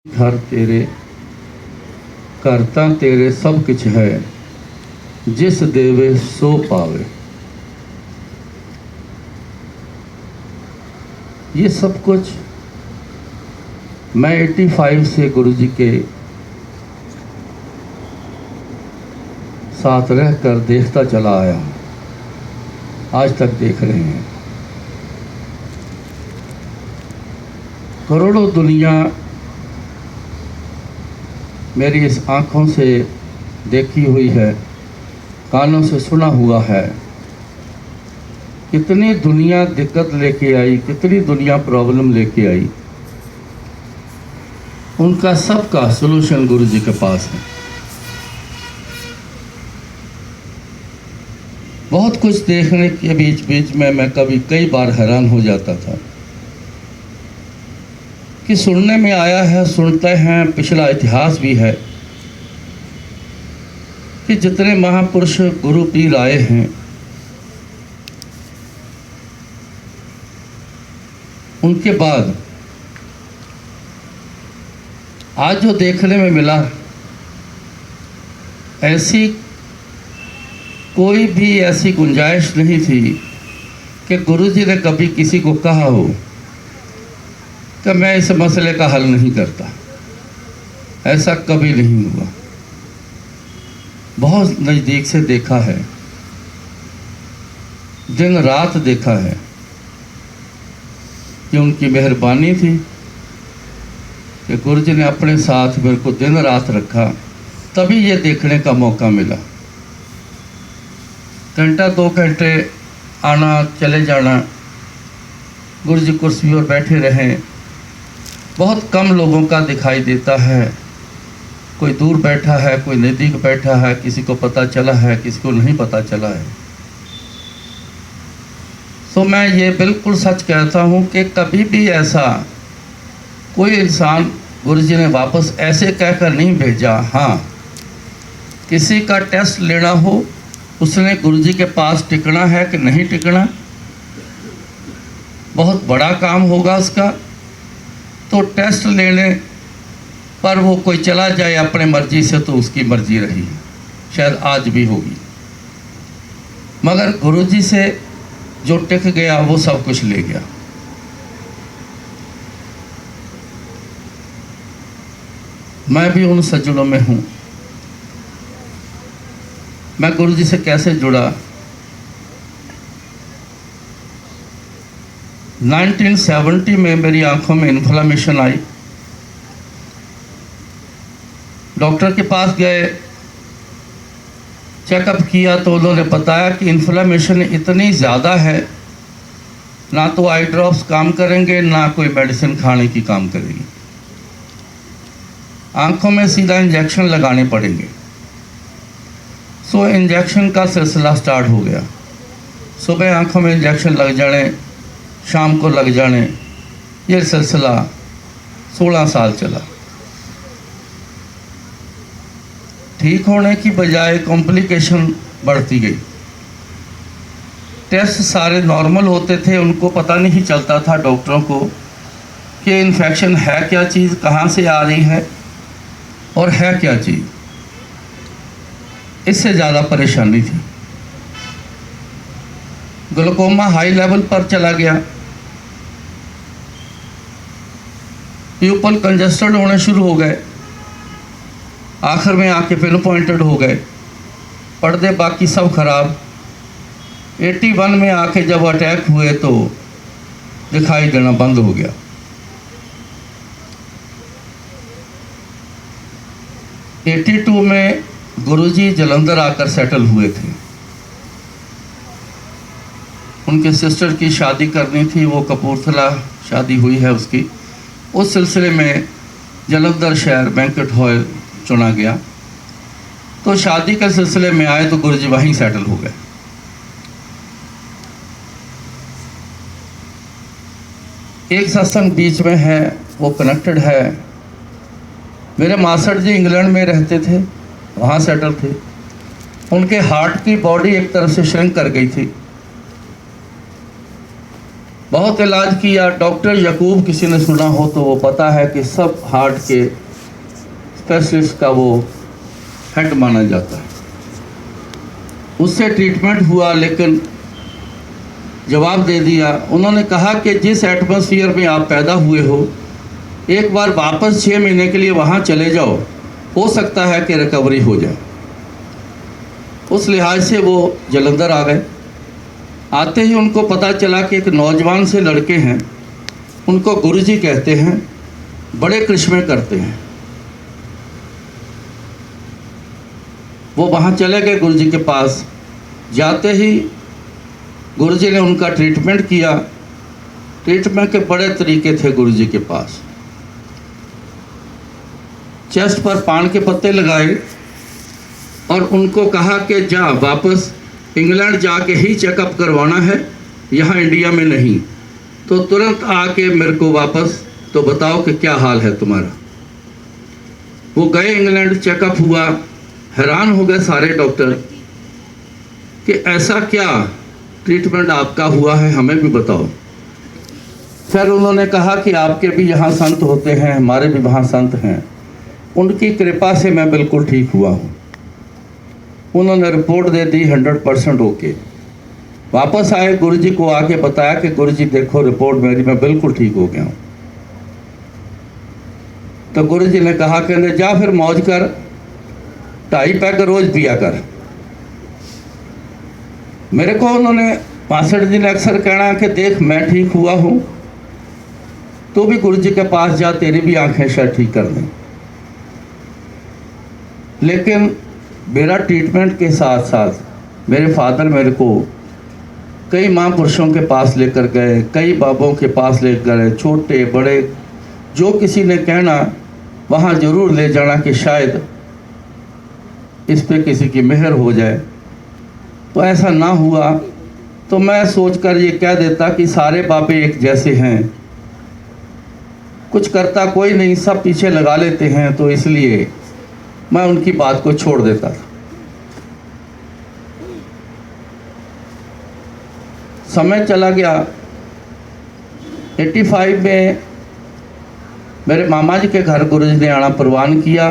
घर तेरे करता तेरे सब कुछ है, जिस देवे सो पावे। ये सब कुछ मैं 85 से गुरु जी के साथ रहकर देखता चला आया हूँ, आज तक देख रहे हैं। करोड़ों दुनिया मेरी इस आँखों से देखी हुई है, कानों से सुना हुआ है। कितनी दुनिया दिक्कत लेके आई, कितनी दुनिया प्रॉब्लम लेके आई, उनका सबका सलूशन गुरु जी के पास है। बहुत कुछ देखने के बीच बीच में मैं कई बार हैरान हो जाता था कि सुनने में आया है, सुनते हैं, पिछला इतिहास भी है कि जितने महापुरुष गुरु पीर आए हैं, उनके बाद आज जो देखने में मिला, ऐसी कोई भी ऐसी गुंजाइश नहीं थी कि गुरु जी ने कभी किसी को कहा हो कि मैं इस मसले का हल नहीं करता। ऐसा कभी नहीं हुआ। बहुत नज़दीक से देखा है, दिन रात देखा है कि उनकी मेहरबानी थी कि गुरु जी ने अपने साथ मेरे को दिन रात रखा, तभी ये देखने का मौका मिला। घंटा 2 घंटे आना चले जाना, गुरु जी कुर्सी पर बैठे रहें, बहुत कम लोगों का दिखाई देता है। कोई दूर बैठा है, कोई नज़दीक बैठा है, किसी को पता चला है, किसी को नहीं पता चला है। तो मैं ये बिल्कुल सच कहता हूँ कि कभी भी ऐसा कोई इंसान गुरु जी ने वापस ऐसे कहकर नहीं भेजा। हाँ, किसी का टेस्ट लेना हो, उसने गुरु जी के पास टिकना है कि नहीं टिकना, बहुत बड़ा काम होगा उसका, तो टेस्ट लेने पर वो कोई चला जाए अपने मर्जी से तो उसकी मर्जी रही, शायद आज भी होगी। मगर गुरु जी से जो टिक गया वो सब कुछ ले गया। मैं भी उन सज्जनों में हूँ। मैं गुरु जी से कैसे जुड़ा? 1970 में मेरी आंखों में इन्फ्लामेशन आई। डॉक्टर के पास गए, चेकअप किया तो उन्होंने बताया कि इन्फ्लामेशन इतनी ज़्यादा है, ना तो आई ड्रॉप्स काम करेंगे, ना कोई मेडिसिन खाने की काम करेगी। आंखों में सीधा इंजेक्शन लगाने पड़ेंगे। सो इंजेक्शन का सिलसिला स्टार्ट हो गया। सुबह आंखों में इंजेक्शन लग जाने, शाम को लग जाने, ये सिलसिला 16 साल चला। ठीक होने की बजाय कॉम्प्लिकेशन बढ़ती गई। टेस्ट सारे नॉर्मल होते थे, उनको पता नहीं चलता था डॉक्टरों को कि इन्फेक्शन है क्या चीज़, कहाँ से आ रही है और है क्या चीज़। इससे ज़्यादा परेशानी थी। ग्लूकोमा हाई लेवल पर चला गया, प्यूपल कंजस्टेड होने शुरू हो गए, आखिर में आके पिन पॉइंटेड हो गए, पर्दे बाकी सब खराब। 81 में आके जब अटैक हुए तो दिखाई देना बंद हो गया। '82 में गुरुजी जलंधर आकर सेटल हुए थे। उनके सिस्टर की शादी करनी थी, वो कपूरथला शादी हुई है उसकी। उस सिलसिले में जलंधर शहर बैंक्वेट हॉल चुना गया, तो शादी के सिलसिले में आए तो गुरुजी वहीं सेटल हो गए। एक सत्संग बीच में है, वो कनेक्टेड है। मेरे मास्टर जी इंग्लैंड में रहते थे, वहाँ सेटल थे। उनके हार्ट की बॉडी एक तरफ से श्रिंक कर गई थी, बहुत इलाज किया। डॉक्टर यकूब किसी ने सुना हो तो वो पता है कि सब हार्ट के स्पेशलिस्ट का वो हेड माना जाता है। उससे ट्रीटमेंट हुआ लेकिन जवाब दे दिया। उन्होंने कहा कि जिस एटमॉस्फेयर में आप पैदा हुए हो, एक बार वापस 6 महीने के लिए वहाँ चले जाओ, हो सकता है कि रिकवरी हो जाए। उस लिहाज से वो जलंधर आ गए। आते ही उनको पता चला कि एक नौजवान से लड़के हैं, उनको गुरुजी कहते हैं, बड़े करिश्मे करते हैं। वो वहाँ चले गए गुरुजी के पास। जाते ही गुरुजी ने उनका ट्रीटमेंट किया। ट्रीटमेंट के बड़े तरीके थे गुरुजी के पास। चेस्ट पर पान के पत्ते लगाए और उनको कहा कि जा वापस इंग्लैंड जाके ही चेकअप करवाना है, यहाँ इंडिया में नहीं। तो तुरंत आके मेरे को वापस तो बताओ कि क्या हाल है तुम्हारा। वो गए इंग्लैंड, चेकअप हुआ। हैरान हो गए सारे डॉक्टर कि ऐसा क्या ट्रीटमेंट आपका हुआ है, हमें भी बताओ। फिर उन्होंने कहा कि आपके भी यहाँ संत होते हैं, हमारे भी वहाँ संत हैं, उनकी कृपा से मैं बिल्कुल ठीक हुआ हूँ। उन्होंने रिपोर्ट दे दी 100% ओके। वापस आए, गुरुजी को आके बताया कि गुरुजी देखो रिपोर्ट मेरी, मैं बिल्कुल ठीक हो गया हूँ। तो गुरुजी ने कहा कहते जा फिर मौज कर, 2.5 पैग रोज पिया कर। मेरे को उन्होंने 65 दिन अक्सर कहना कि देख मैं ठीक हुआ हूँ, तो भी गुरुजी के पास जा, तेरी भी आंखें शायद ठीक कर दें। लेकिन मेरा ट्रीटमेंट के साथ साथ मेरे फादर मेरे को कई महापुरुषों के पास लेकर गए, कई बाबों के पास लेकर गए, छोटे बड़े जो किसी ने कहना वहाँ ज़रूर ले जाना कि शायद इस पे किसी की मेहर हो जाए। तो ऐसा ना हुआ तो मैं सोचकर ये कह देता कि सारे बाबे एक जैसे हैं, कुछ करता कोई नहीं, सब पीछे लगा लेते हैं, तो इसलिए मैं उनकी बात को छोड़ देता था। समय चला गया। 85 में मेरे मामा जी के घर गुरुजी ने आना प्रवान किया,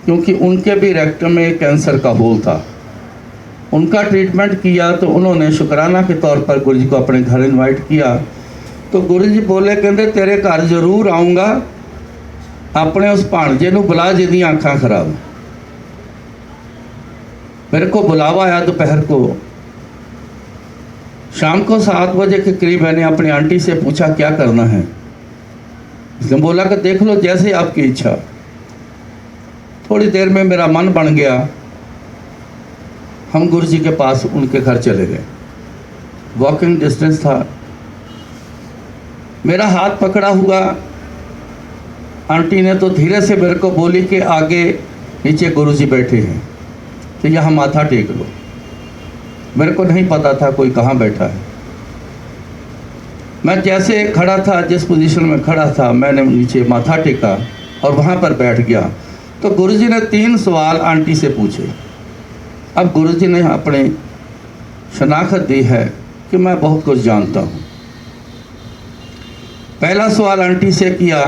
क्योंकि उनके भी रेक्टम में कैंसर का होल था। उनका ट्रीटमेंट किया तो उन्होंने शुक्राना के तौर पर गुरुजी को अपने घर इनवाइट किया। तो गुरुजी बोले कहते तेरे घर जरूर आऊँगा, अपने उस भाणजे नूं बुला जिहदी आँखां खराब। मेरे को बुलावा आया दोपहर को। शाम को 7 बजे के करीब मैंने अपनी आंटी से पूछा क्या करना है। उसने बोला कि देख लो जैसे आपकी इच्छा। थोड़ी देर में मेरा मन बन गया, हम गुरुजी के पास उनके घर चले गए। वॉकिंग डिस्टेंस था। मेरा हाथ पकड़ा हुआ आंटी ने तो धीरे से मेरे को बोली कि आगे नीचे गुरुजी बैठे हैं, तो यहाँ माथा टेक लो। मेरे को नहीं पता था कोई कहाँ बैठा है। मैं जैसे खड़ा था, जिस पोजीशन में खड़ा था, मैंने नीचे माथा टेका और वहाँ पर बैठ गया। तो गुरुजी ने 3 सवाल आंटी से पूछे। अब गुरुजी ने अपने शनाख्त दी है कि मैं बहुत कुछ जानता हूँ। पहला सवाल आंटी से किया,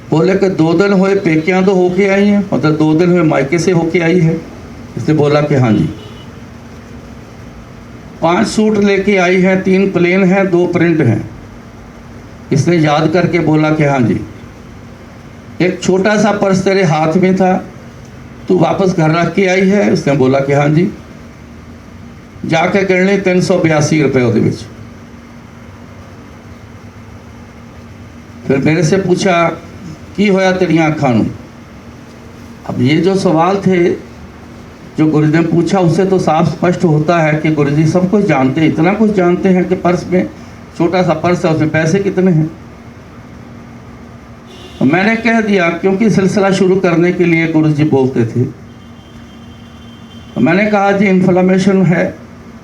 बोले कि 2 दिन हुए पेकियाँ तो होके आई हैं, मतलब 2 दिन हुए मायके से होके आई है। इसने बोला कि हाँ जी। 5 सूट लेके आई हैं, 3 प्लेन हैं, 2 प्रिंट हैं। इसने याद करके बोला कि हाँ जी। एक छोटा सा पर्स तेरे हाथ में था, तू वापस घर रख के आई है। उसने बोला कि हाँ जी। जाके करने 382 रुपये ਉਹਦੇ ਵਿੱਚ। फिर मेरे से पूछा की होया तेरियां अखां नूं। अब ये जो सवाल थे जो गुरुजी ने पूछा, उससे तो साफ स्पष्ट होता है कि गुरुजी सब कुछ जानते हैं, इतना कुछ जानते हैं कि पर्स में, छोटा सा पर्स है, उसमें पैसे कितने हैं। तो मैंने कह दिया, क्योंकि सिलसिला शुरू करने के लिए गुरुजी बोलते थे। तो मैंने कहा जी इन्फ्लेमेशन है,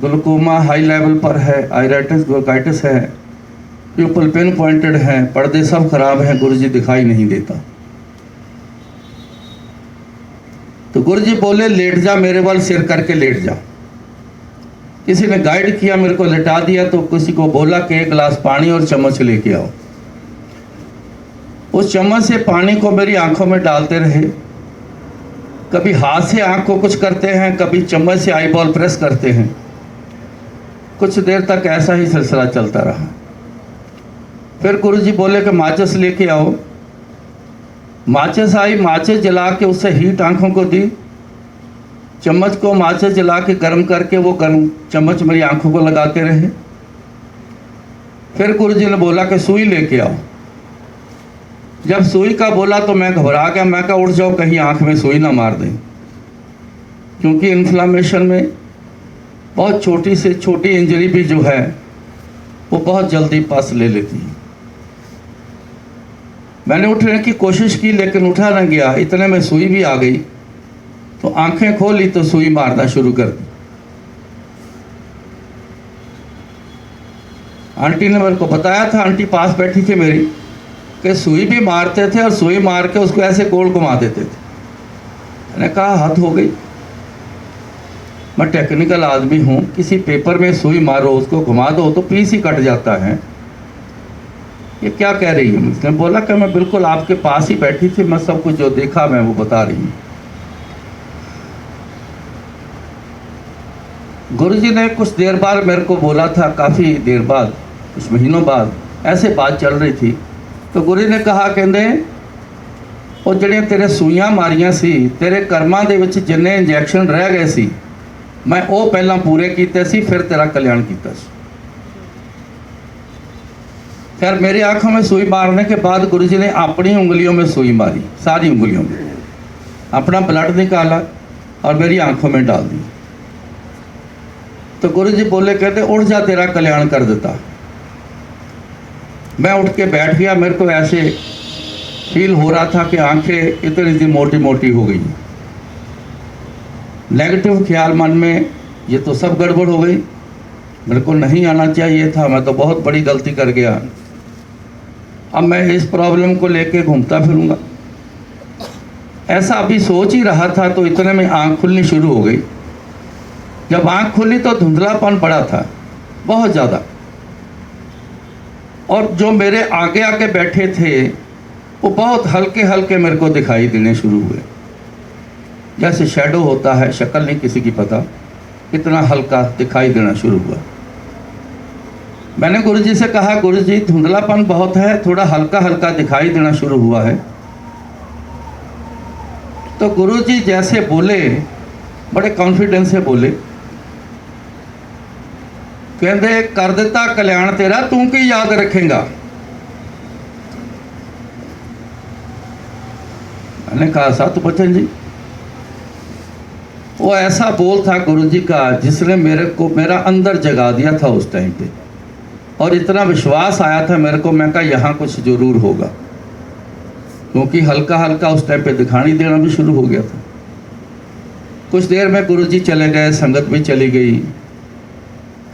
ग्लूकोमा हाई लेवल पर है, आयराइटिस ब्रोंकाइटिस है, प्यूपल पिन पॉइंटेड है, पर्दे सब खराब हैं, गुरुजी दिखाई नहीं देता। तो गुरुजी बोले लेट जा, मेरे वाल सिर करके लेट जा। किसी ने गाइड किया, मेरे को लिटा दिया, तो किसी को बोला कि 1 गिलास पानी और चम्मच लेके आओ। उस चम्मच से पानी को मेरी आंखों में डालते रहे, कभी हाथ से आंख को कुछ करते हैं, कभी चम्मच से आई बॉल प्रेस करते हैं। कुछ देर तक ऐसा ही सिलसिला चलता रहा। फिर गुरुजी बोले कि माचिस लेके आओ। माचिस आई, माचिस जला के उससे हीट आंखों को दी, चम्मच को माचिस जला के गर्म करके वो गर्म चम्मच मेरी आंखों को लगाते रहे। फिर गुरुजी ने बोला कि सुई लेके आओ। जब सुई का बोला तो मैं घबरा गया। मैं कहा उठ जाओ, कहीं आंख में सुई ना मार दें, क्योंकि इन्फ्लामेशन में बहुत छोटी से छोटी इंजरी भी जो है वो बहुत जल्दी पस ले लेती है। मैंने उठने की कोशिश की लेकिन उठा न गया। इतने में सुई भी आ गई, तो आंखें खोली तो सुई मारना शुरू कर दी। आंटी ने मेरे को बताया था, आंटी पास बैठी थी मेरी, कि सुई भी मारते थे और सुई मार के उसको ऐसे गोल घुमा देते थे। मैंने कहा हद हो गई, मैं टेक्निकल आदमी हूँ, किसी पेपर में सुई मारो, उसको घुमा दो तो पीस ही कट जाता है, ये क्या कह रही है? उसने बोला कि मैं बिल्कुल आपके पास ही बैठी थी, मैं सब कुछ जो देखा मैं वो बता रही हूँ। गुरुजी ने कुछ देर बाद मेरे को बोला था, काफ़ी देर बाद, कुछ महीनों बाद ऐसे बात चल रही थी, तो गुरुजी ने कहा, कहते वो जड़ियाँ तेरे सूइयाँ मारियाँ सी, तेरे कर्मां दे विच जिन्ने इंजैक्शन रह गए सी, मैं वो पहला पूरे कीते सी, फिर तेरा कल्याण कीता सी। खैर मेरी आंखों में सुई मारने के बाद गुरुजी ने अपनी उंगलियों में सुई मारी, सारी उंगलियों में, अपना ब्लड निकाला और मेरी आंखों में डाल दी। तो गुरुजी बोले, कहते उठ जा, तेरा कल्याण कर देता। मैं उठ के बैठ गया। मेरे को ऐसे फील हो रहा था कि आंखें इतनी सी मोटी मोटी हो गई। नेगेटिव ख्याल मन में, ये तो सब गड़बड़ हो गई, मेरे को नहीं आना चाहिए था, मैं तो बहुत बड़ी गलती कर गया, अब मैं इस प्रॉब्लम को लेके घूमता फिरूंगा। ऐसा अभी सोच ही रहा था तो इतने में आँख खुलनी शुरू हो गई। जब आँख खुली तो धुंधलापन पड़ा था बहुत ज़्यादा, और जो मेरे आगे आके बैठे थे वो बहुत हल्के हल्के मेरे को दिखाई देने शुरू हुए, जैसे शैडो होता है, शक्ल नहीं किसी की पता, इतना हल्का दिखाई देना शुरू हुआ। मैंने गुरुजी से कहा, गुरुजी धुंधलापन बहुत है, थोड़ा हल्का हल्का दिखाई देना शुरू हुआ है। तो गुरुजी जैसे बोले, बड़े कॉन्फिडेंस से बोले, कहते कर देता कल्याण तेरा, तू की याद रखेगा। मैंने कहा सतबचन जी। वो ऐसा बोल था गुरुजी का जिसने मेरे को मेरा अंदर जगा दिया था उस टाइम पे, और इतना विश्वास आया था मेरे को। मैं कहा यहाँ कुछ ज़रूर होगा, क्योंकि हल्का हल्का उस टाइम पे दिखाई देना भी शुरू हो गया था। कुछ देर में गुरुजी चले गए, संगत भी चली गई,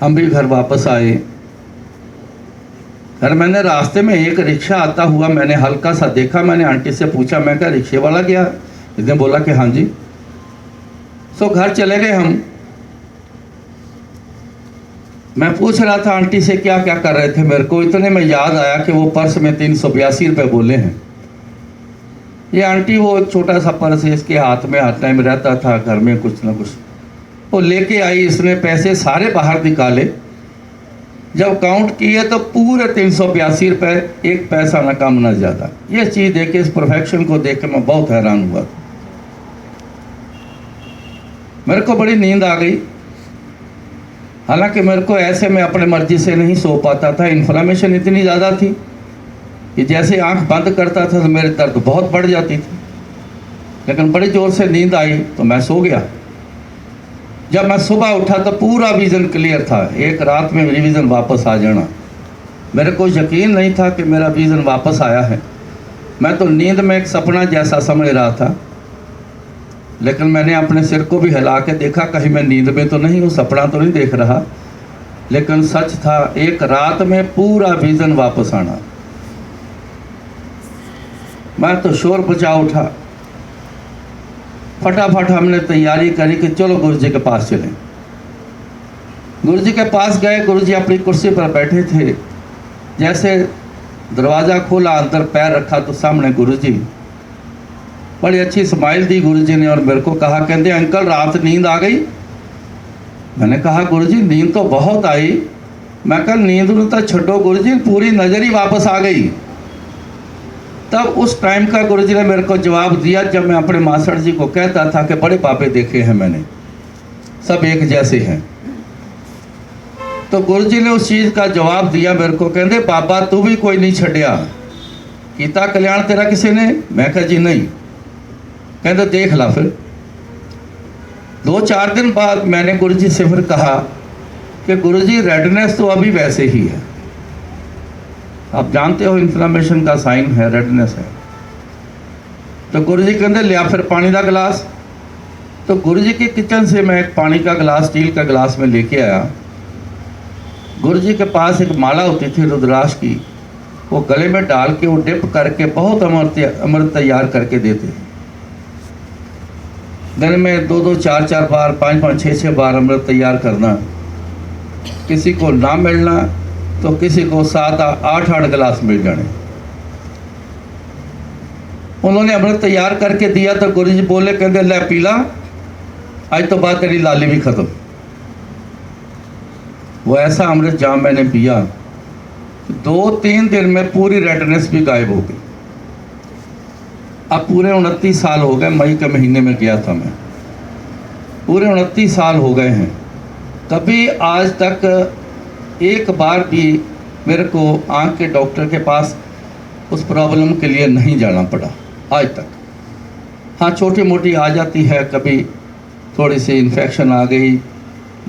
हम भी घर वापस आए। फिर मैंने रास्ते में एक रिक्शा आता हुआ मैंने हल्का सा देखा। मैंने आंटी से पूछा, मैं क्या रिक्शे वाला गया? इसने बोला कि हाँ जी। तो घर चले गए हम। मैं पूछ रहा था आंटी से क्या क्या कर रहे थे, मेरे को इतने में याद आया कि वो पर्स में 382 रुपये बोले हैं। ये आंटी वो एक छोटा सा पर्स है, इसके हाथ में हर टाइम रहता था, घर में कुछ ना कुछ वो लेके आई। इसने पैसे सारे बाहर निकाले, जब काउंट किए तो पूरे 382 रुपये, एक पैसा ना कम ना ज़्यादा। ये चीज़ देख के, इस परफेक्शन को देख के मैं बहुत हैरान हुआ। मेरे को बड़ी नींद आ गई। हालांकि मेरे को ऐसे में अपने मर्जी से नहीं सो पाता था, इन्फ्लामेशन इतनी ज़्यादा थी कि जैसे आंख बंद करता था तो मेरे दर्द बहुत बढ़ जाती थी। लेकिन बड़ी ज़ोर से नींद आई तो मैं सो गया। जब मैं सुबह उठा तो पूरा विज़न क्लियर था, एक रात में रिवीजन वापस आ जाना। मेरे को यकीन नहीं था कि मेरा विज़न वापस आया है। मैं तो नींद में एक सपना जैसा समझ रहा था, लेकिन मैंने अपने सिर को भी हिला के देखा, कहीं मैं नींद में तो नहीं हूँ, सपना तो नहीं देख रहा। लेकिन सच था, एक रात में पूरा विज़न वापस आना। मैं तो शोर बचा उठा। फटाफट हमने तैयारी करी कि चलो गुरुजी के पास चलें। गुरु जी के पास गए। गुरु जी अपनी कुर्सी पर बैठे थे। जैसे दरवाज़ा खोला, अंदर पैर रखा तो सामने गुरु जी। बड़ी अच्छी स्माइल दी गुरु जी ने और मेरे को कहा, कहते अंकल रात नींद आ गई। मैंने कहा गुरु जी नींद तो बहुत आई। मैं कल नींद तो छो गुरु जी, पूरी नज़र ही वापस आ गई। तब उस टाइम का गुरु जी ने मेरे को जवाब दिया, जब मैं अपने मास्टर जी को कहता था कि बड़े पापे देखे हैं मैंने, सब एक जैसे हैं। तो गुरु जी ने उस चीज़ का जवाब दिया मेरे को, कहते बाबा तू भी कोई नहीं छड़िया, कीता कल्याण तेरा किसी ने? मैं कहा जी नहीं। कहते देख ला। फिर 2-4 दिन बाद मैंने गुरु जी से फिर कहा कि गुरु जी रेडनेस तो अभी वैसे ही है, आप जानते हो इन्फ्लेमेशन का साइन है, रेडनेस है। तो गुरु जी कहते लिया फिर पानी का गिलास। तो गुरु जी के किचन से मैं एक पानी का गिलास, स्टील का गिलास में लेके आया। गुरु जी के पास एक माला होती थी रुद्राक्ष की, वो गले में डाल के वो डिप करके बहुत अमृत तैयार करके देते। दिन में 2-2, 4-4 बार, 5-5, 6-6 बार अमृत तैयार करना। किसी को ना मिलना तो किसी को 7-8 गिलास मिल जाने। उन्होंने अमृत तैयार करके दिया तो गुरु जी बोले, कहते ले पीला, आज तो बाद तेरी लाली भी खत्म। वो ऐसा अमृत जाम मैंने पिया, 2-3 दिन में पूरी रेडनेस भी गायब हो गई। अब पूरे 29 साल हो गए, मई के महीने में गया था मैं, पूरे 29 साल हो गए हैं। कभी आज तक एक बार भी मेरे को आँख के डॉक्टर के पास उस प्रॉब्लम के लिए नहीं जाना पड़ा आज तक। हाँ छोटी मोटी आ जाती है, कभी थोड़ी सी इन्फेक्शन आ गई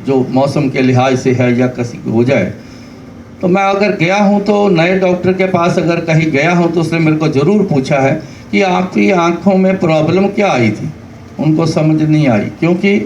जो मौसम के लिहाज से है या किसी को हो जाए, तो मैं अगर गया हूँ तो नए डॉक्टर के पास अगर कहीं गया हूँ तो उसने मेरे को ज़रूर पूछा है कि आपकी आँखों में प्रॉब्लम क्या आई थी। उनको समझ नहीं आई, क्योंकि